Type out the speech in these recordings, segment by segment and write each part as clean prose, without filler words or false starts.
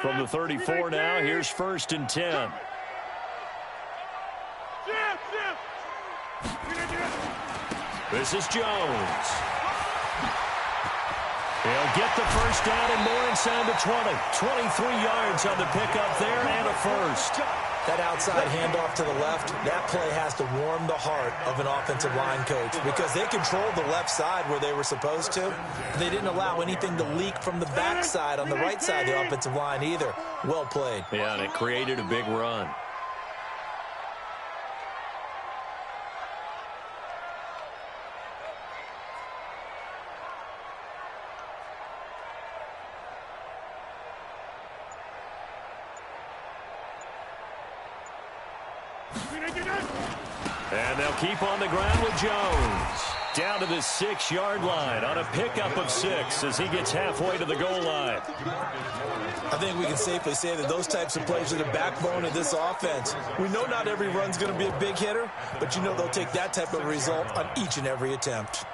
From the 34 now, here's 1st and 10. This is Jones. He'll get the first down and more inside the 20. 23 yards on the pickup there and a first. That outside handoff to the left, that play has to warm the heart of an offensive line coach because they controlled the left side where they were supposed to. They didn't allow anything to leak from the backside on the right side of the offensive line either. Well played. Yeah, and it created a big run. And they'll keep on the ground with Jones. Down to the 6-yard line on a pickup of 6 as he gets halfway to the goal line. I think we can safely say that those types of plays are the backbone of this offense. We know not every run's going to be a big hitter, but you know they'll take that type of result on each and every attempt.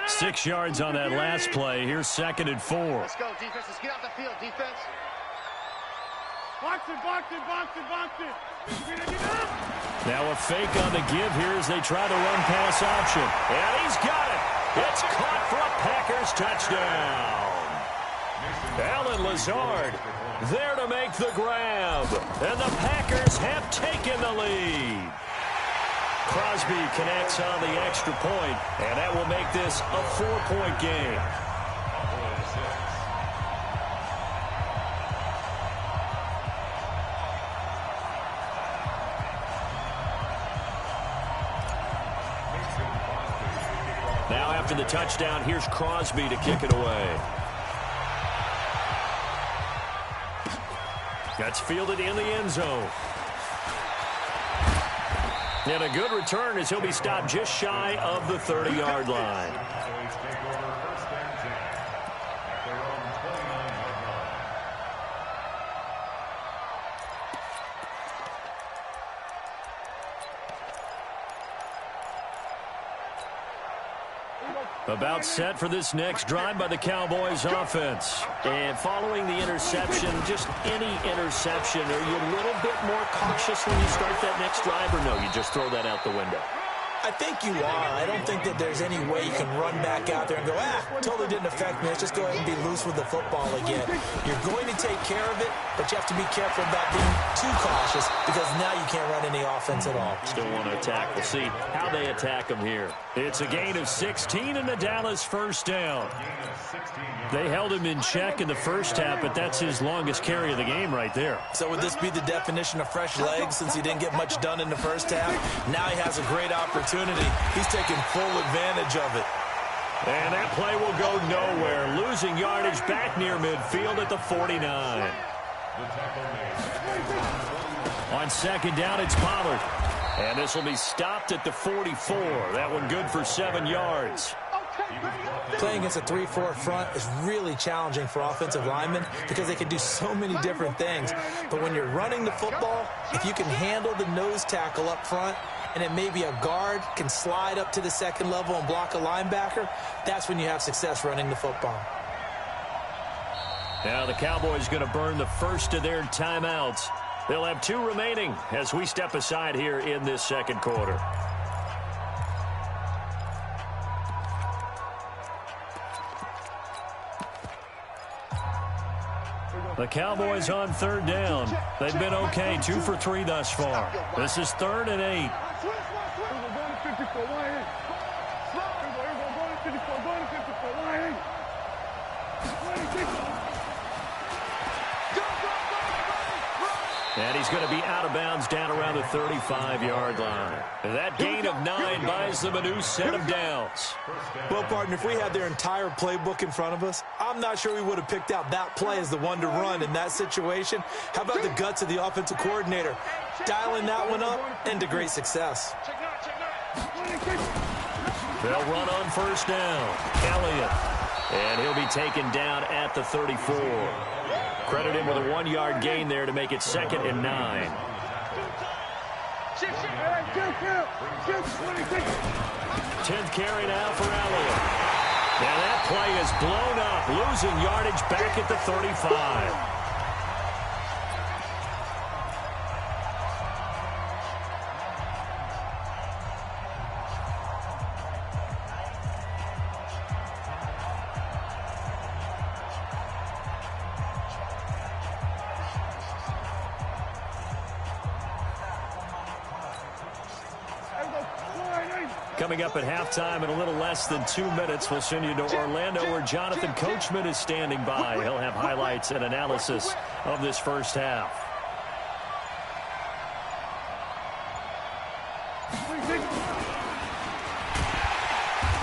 Six yards on that last play. Here's 2nd and 4. Let's go, defense. Let's get out the field, defense. Box it, box it, box it, box it. Now a fake on the give here as they try the run-pass option. And he's got it. It's caught for a Packers touchdown. Allen Lazard there to make the grab. And the Packers have taken the lead. Crosby connects on the extra point, and that will make this a 4-point game. Now after the touchdown, here's Crosby to kick it away. That's fielded in the end zone. And a good return as he'll be stopped just shy of the 30-yard line. About set for this next drive by the Cowboys offense. And following the interception, just any interception, are you a little bit more cautious when you start that next drive, or no, you just throw that out the window? I think you are. I don't think that there's any way you can run back out there and go, totally didn't affect me. Let's just go ahead and be loose with the football again. You're going to take care of it, but you have to be careful about being too cautious because now you can't run any offense at all. Still want to attack. We'll see how they attack them here. It's a gain of 16 and the Dallas first down. They held him in check in the first half, but that's his longest carry of the game right there. So would this be the definition of fresh legs since he didn't get much done in the first half? Now he has a great opportunity. He's taking full advantage of it. And that play will go nowhere. Losing yardage back near midfield at the 49. On 2nd down, it's Pollard. And this will be stopped at the 44. That one good for 7 yards. Playing against a 3-4 front is really challenging for offensive linemen because they can do so many different things. But when you're running the football, if you can handle the nose tackle up front, and it may be a guard can slide up to the 2nd level and block a linebacker, that's when you have success running the football. Now the Cowboys going to burn the first of their timeouts. They'll have 2 remaining as we step aside here in this 2nd quarter. The Cowboys on 3rd down. They've been okay, 2 for 3 thus far. This is 3rd and 8. And he's going to be out of bounds down around the 35-yard line. That gain of 9 buys them a new set of downs. Well, partner, if we had their entire playbook in front of us, I'm not sure we would have picked out that play as the one to run in that situation. How about the guts of the offensive coordinator? Dialing that one up into great success. They'll run on 1st down. Elliott. And he'll be taken down at the 34. Credit him with a 1-yard gain there to make it 2nd and 9. 10th carry now for Elliott. Now that play is blown up, losing yardage back at the 35. Coming up at halftime in a little less than 2 minutes, we'll send you to Orlando where Jonathan Coachman is standing by. He'll have highlights and analysis of this first half.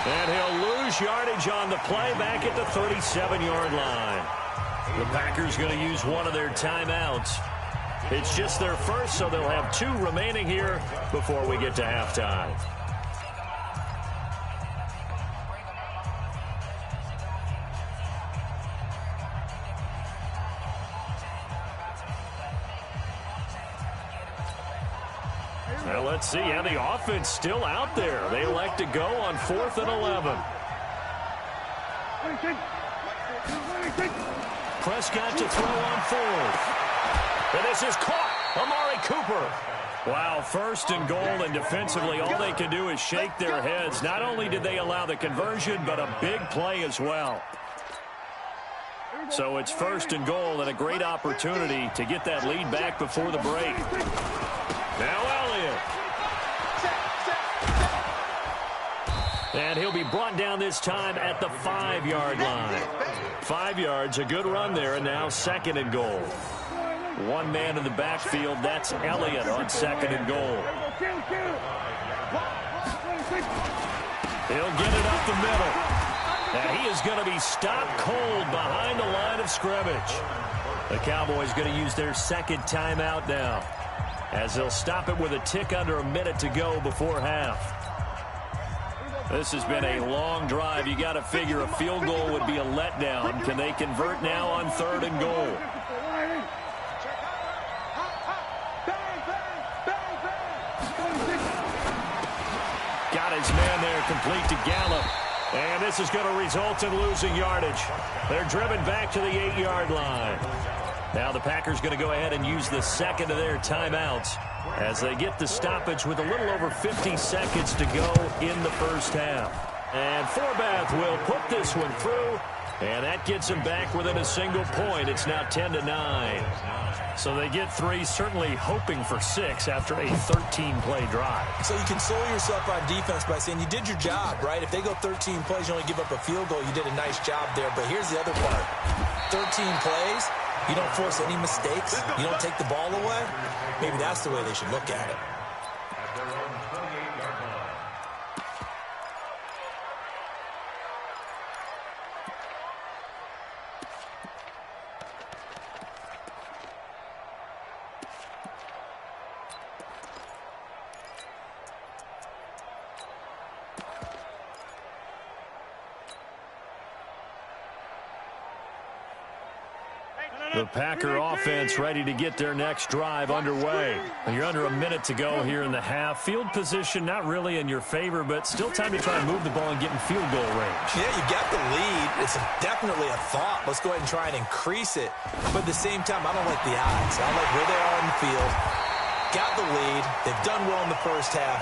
And he'll lose yardage on the play back at the 37-yard line. The Packers going to use one of their timeouts. It's just their first, so they'll have 2 remaining here before we get to halftime. Well, let's see how the offense still out there. They elect to go on 4th and 11. Prescott to throw on 4th. And this is caught. Amari Cooper. Wow, 1st and goal, and defensively all they can do is shake their heads. Not only did they allow the conversion, but a big play as well. So it's 1st and goal and a great opportunity to get that lead back before the break. Now Elliott. And he'll be brought down this time at the 5-yard line. 5 yards, a good run there, and now 2nd and goal. One man in the backfield, that's Elliott on 2nd and goal. He'll get it up the middle. And he is going to be stopped cold behind the line of scrimmage. The Cowboys going to use their 2nd timeout now, as they'll stop it with a tick under a minute to go before half. This has been a long drive. You got to figure a field goal would be a letdown. Can they convert now on 3rd and goal? Got his man there, complete to Gallup. And this is going to result in losing yardage. They're driven back to the 8-yard line. Now the Packers going to go ahead and use the 2nd of their timeouts as they get the stoppage with a little over 50 seconds to go in the first half. And Forbath will put this one through, and that gets them back within a single point. It's now 10-9. So they get 3, certainly hoping for 6 after a 13-play drive. So you console yourself on defense by saying you did your job, right? If they go 13 plays, you only give up a field goal, you did a nice job there. But here's the other part. 13 plays, you don't force any mistakes, you don't take the ball away. Maybe that's the way they should look at it. The Packer offense ready to get their next drive underway. You're under a minute to go here in the half. Field position not really in your favor, but still time to try and move the ball and get in field goal range. Yeah, you got the lead. It's definitely a thought. Let's go ahead and try and increase it. But at the same time, I don't like the odds. I like where they are on the field. Got the lead. They've done well in the first half.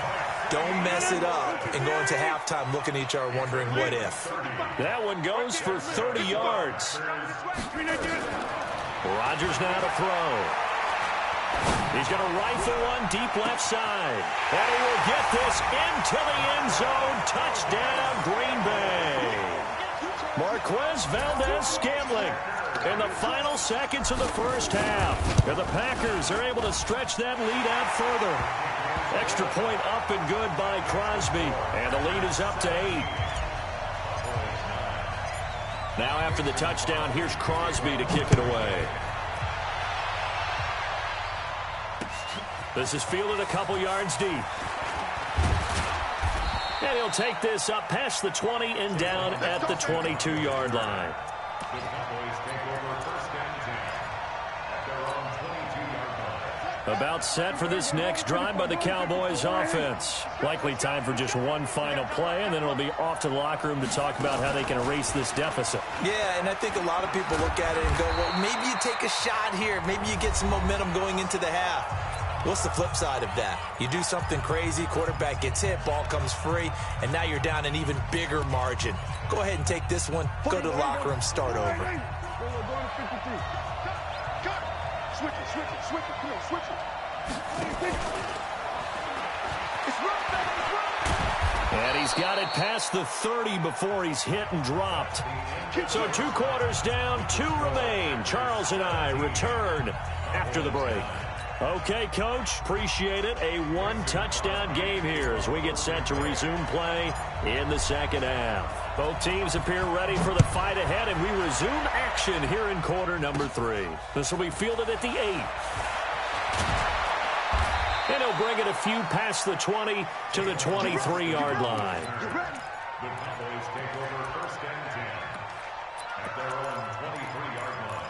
Don't mess it up and go into halftime looking at each other wondering what if. That one goes for 30 yards. Rodgers now to throw. He's going to rifle one deep left side. And he will get this into the end zone. Touchdown, Green Bay. Marquez Valdez-Scantling in the final seconds of the first half. And the Packers are able to stretch that lead out further. Extra point up and good by Crosby. And the lead is up to 8. Now after the touchdown, here's Crosby to kick it away. This is fielded a couple yards deep. And he'll take this up past the 20 and down at the 22-yard line. About set for this next drive by the Cowboys offense. Likely time for just one final play, and then it'll be off to the locker room to talk about how they can erase this deficit. Yeah, and I think a lot of people look at it and go, well, maybe you take a shot here. Maybe you get some momentum going into the half. What's the flip side of that? You do something crazy, quarterback gets hit, ball comes free, and now you're down an even bigger margin. Go ahead and take this one, go to the locker room, start over. Switch it. Come on, switch it. And he's got it past the 30 before he's hit and dropped. So 2 quarters down, 2 remain. Charles and I return after the break. Okay, Coach, appreciate it. A 1-touchdown game here as we get set to resume play in the second half. Both teams appear ready for the fight ahead, and we resume action here in quarter number 3. This will be fielded at the 8. And he'll bring it a few past the 20 to the 23-yard line. The Cowboys take over first and 10 at their own 23-yard line.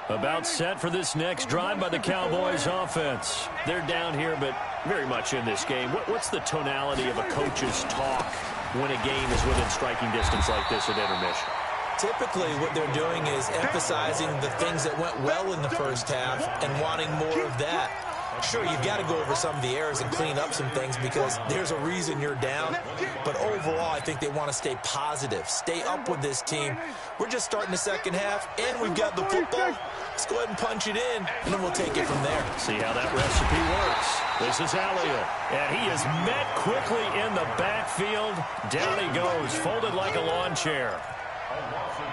About set for this next drive by the Cowboys offense. They're down here, but very much in this game. What's the tonality of a coach's talk when a game is within striking distance like this at intermission? Typically, what they're doing is emphasizing the things that went well in the first half and wanting more of that. Sure, you've got to go over some of the errors and clean up some things because there's a reason you're down. But overall, I think they want to stay positive, stay up with this team. We're just starting the second half, and we've got the football. Let's go ahead and punch it in, and then we'll take it from there. See how that recipe works. This is Elliott, and he is met quickly in the backfield. Down he goes, folded like a lawn chair.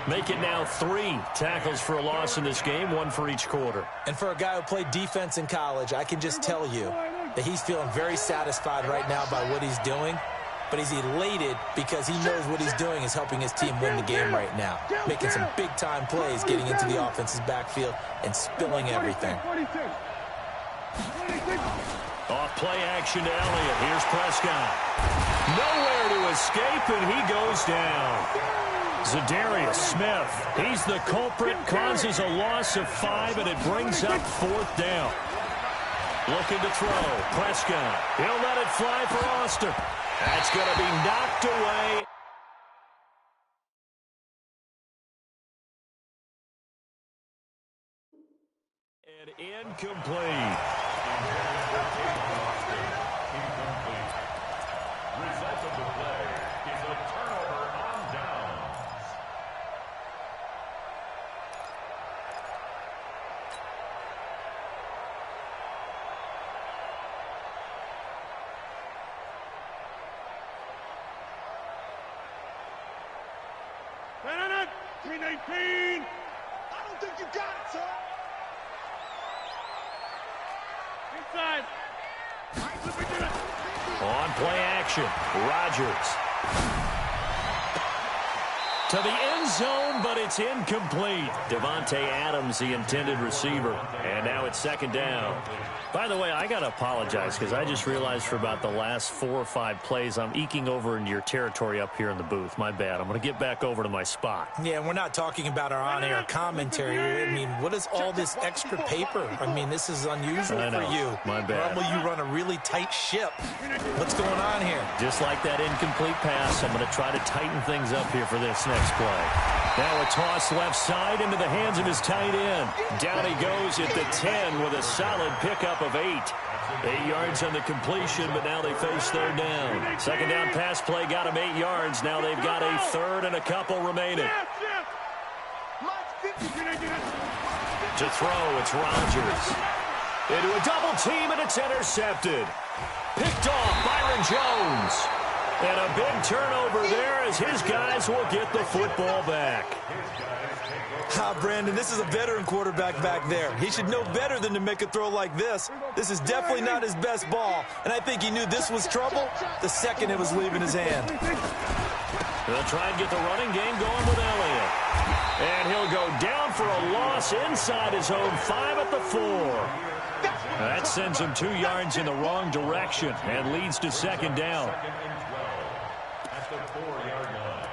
Make it now 3 tackles for a loss in this game, 1 for each quarter. And for a guy who played defense in college, I can just tell you that he's feeling very satisfied right now by what he's doing. But he's elated because he knows what he's doing is helping his team win the game right now. Making some big-time plays, getting into the offense's backfield, and spilling everything. Off play action to Elliott. Here's Prescott. Nowhere to escape, and he goes down. Za'Darius Smith, he's the culprit, causes a loss of 5, and it brings up 4th down. Looking to throw. Prescott, he'll let it fly for Oster. That's going to be knocked away. And incomplete. Result of the play is a turnover on downs. Banana, 319. I don't think you got it, sir. Inside. On play action, Rodgers. To the end zone, but it's incomplete. Devontae Adams, the intended receiver. And now it's 2nd down. By the way, I got to apologize because I just realized for about the last 4 or 5 plays, I'm eking over into your territory up here in the booth. My bad. I'm going to get back over to my spot. Yeah, we're not talking about our on-air commentary. I mean, what is all this extra paper? I mean, this is unusual for you. My bad. Normally, you run a really tight ship. What's going on here? Just like that incomplete pass, I'm going to try to tighten things up here for this next play. Now a toss left side into the hands of his tight end. Down he goes at the 10 with a solid pickup of 8. 8 yards on the completion, but now they face 3rd down. 2nd down pass play got him 8 yards. Now they've got a 3rd and a couple remaining. To throw, it's Rodgers. Into a double team, and it's intercepted. Picked off Byron Jones. And a big turnover there as his guys will get the football back. Brandon, this is a veteran quarterback back there. He should know better than to make a throw like this. This is definitely not his best ball. And I think he knew this was trouble the second it was leaving his hand. They'll try and get the running game going with Elliott. And he'll go down for a loss inside his own 5 at the 4. That That sends him 2 yards in the wrong direction and leads to second down. Second and 12 at the 4-yard line.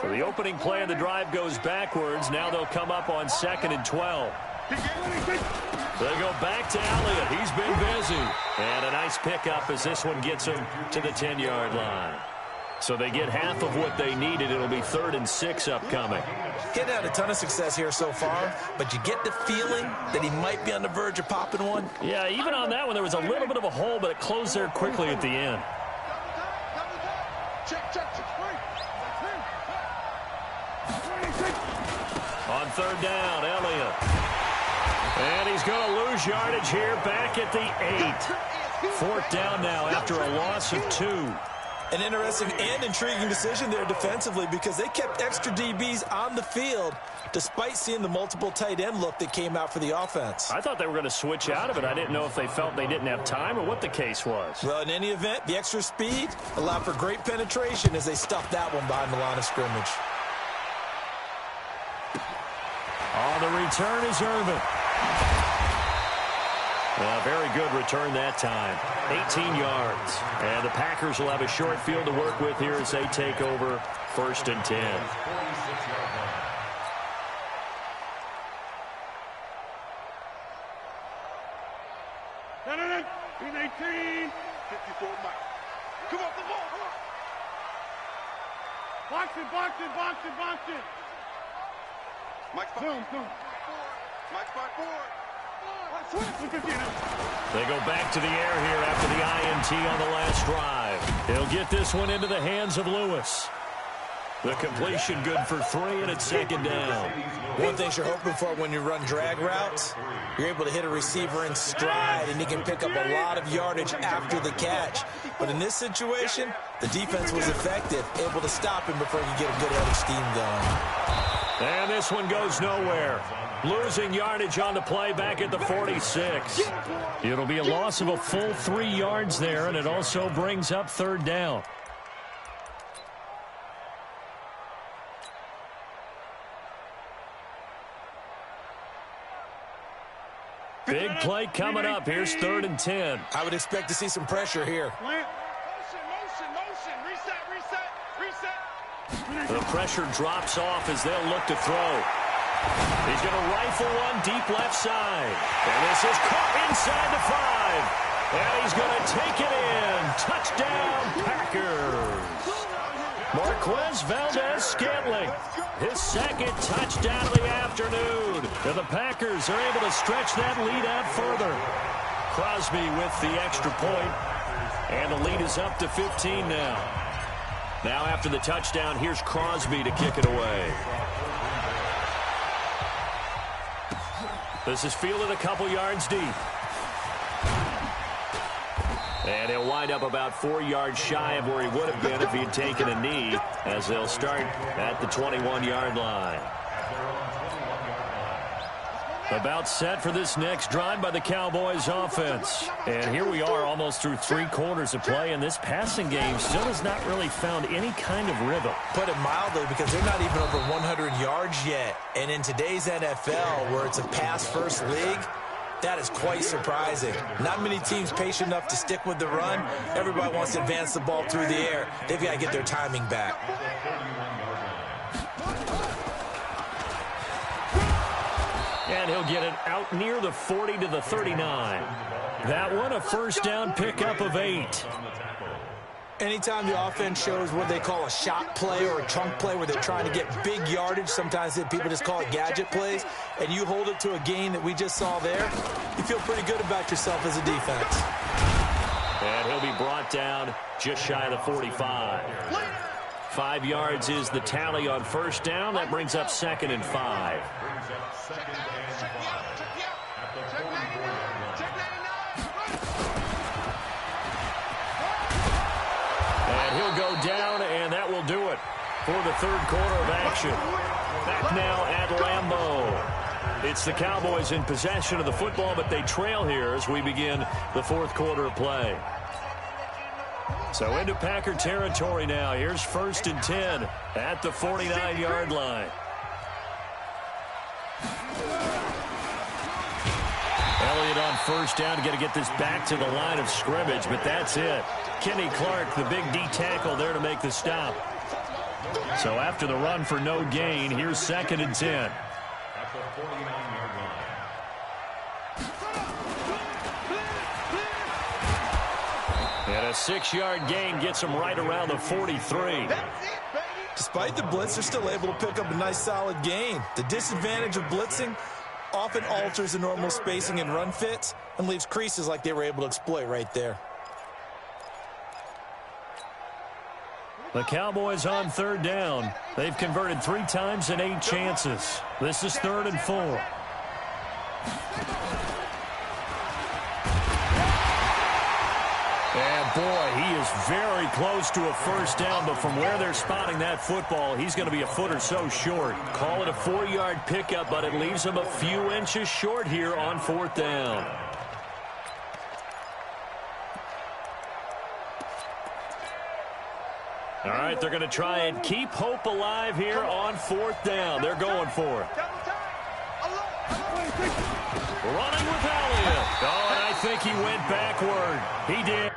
So the opening play of the drive goes backwards. Now they'll come up on 2nd and 12. They go back to Elliott. He's been busy. And a nice pickup as this one gets him to the 10-yard line. So they get half of what they needed. It'll be 3rd and 6 upcoming. Getting had a ton of success here so far, but you get the feeling that he might be on the verge of popping one. Yeah, even on that one, there was a little bit of a hole, but it closed there quickly at the end. On 3rd down, Elliott. And he's going to lose yardage here back at the 8. 4th down now after a loss of 2. An interesting and intriguing decision there defensively because they kept extra DBs on the field despite seeing the multiple tight end look that came out for the offense. I thought they were going to switch out of it. I didn't know if they felt they didn't have time or what the case was. Well, in any event, the extra speed allowed for great penetration as they stuffed that one behind the line of scrimmage. On the return is Irvin. A very good return that time. 18 yards. And the Packers will have a short field to work with here as they take over 1st and 10. He's 18. 54 Mike. Come on, the ball. Box it, box it, box it, box it. Mike's back. Zoom. Mike's back forward. They go back to the air here after the INT on the last drive. He'll get this one into the hands of Lewis. The completion good for 3, and it's 2nd down. One thing you're hoping for when you run drag routes, you're able to hit a receiver in stride, and he can pick up a lot of yardage after the catch. But in this situation, the defense was effective, able to stop him before he could get a good head of steam going. And this one goes nowhere. Losing yardage on the play back at the 46. It'll be a loss of a full 3 yards there, and it also brings up 3rd down. Big play coming up. Here's 3rd and 10. I would expect to see some pressure here. The pressure drops off as they'll look to throw. He's going to rifle one deep left side. And this is caught inside the 5. And he's going to take it in. Touchdown, Packers. Marquez Valdez-Scantling, his 2nd touchdown of the afternoon. And the Packers are able to stretch that lead out further. Crosby with the extra point. And the lead is up to 15 now. Now after the touchdown, here's Crosby to kick it away. This is fielded a couple yards deep. And he'll wind up about 4 yards shy of where he would have been if he had taken a knee, as they'll start at the 21-yard line. About set for this next drive by the Cowboys offense. And here we are almost through 3 quarters of play, and this passing game still has not really found any kind of rhythm. Put it mildly, because they're not even over 100 yards yet. And in today's NFL, where it's a pass-first league, that is quite surprising. Not many teams patient enough to stick with the run. Everybody wants to advance the ball through the air. They've got to get their timing back. And he'll get it out near the 40 to the 39. That one a 1st down pickup of 8. Anytime the offense shows what they call a shot play or a chunk play where they're trying to get big yardage, sometimes people just call it gadget plays, and you hold it to a gain that we just saw there, you feel pretty good about yourself as a defense. And he'll be brought down just shy of the 45. 5 yards is the tally on 1st down. That brings up 2nd and 5. And he'll go down, and that will do it for the 3rd quarter of action. Back now at Lambeau. It's the Cowboys in possession of the football, but they trail here as we begin the fourth quarter of play. So into Packer territory now. Here's 1st and 10 at the 49-yard line. Elliott on 1st down. Got to get this back to the line of scrimmage, but that's it. Kenny Clark, the big D tackle there to make the stop. So after the run for no gain, here's 2nd and 10. At the 49-yard line. And a 6-yard gain gets him right around the 43. Despite the blitz, they're still able to pick up a nice solid gain. The disadvantage of blitzing often alters the normal spacing and run fits and leaves creases like they were able to exploit right there. The Cowboys on 3rd down. They've converted 3 times in 8 chances. This is 3rd and 4. And boy, he is very close to a 1st down, but from where they're spotting that football, he's going to be a foot or so short. Call it a 4-yard pickup, but it leaves him a few inches short here on 4th down. All right, they're going to try and keep hope alive here on 4th down. They're going for it. Running with Elliott. Oh, and I think he went backward. He did.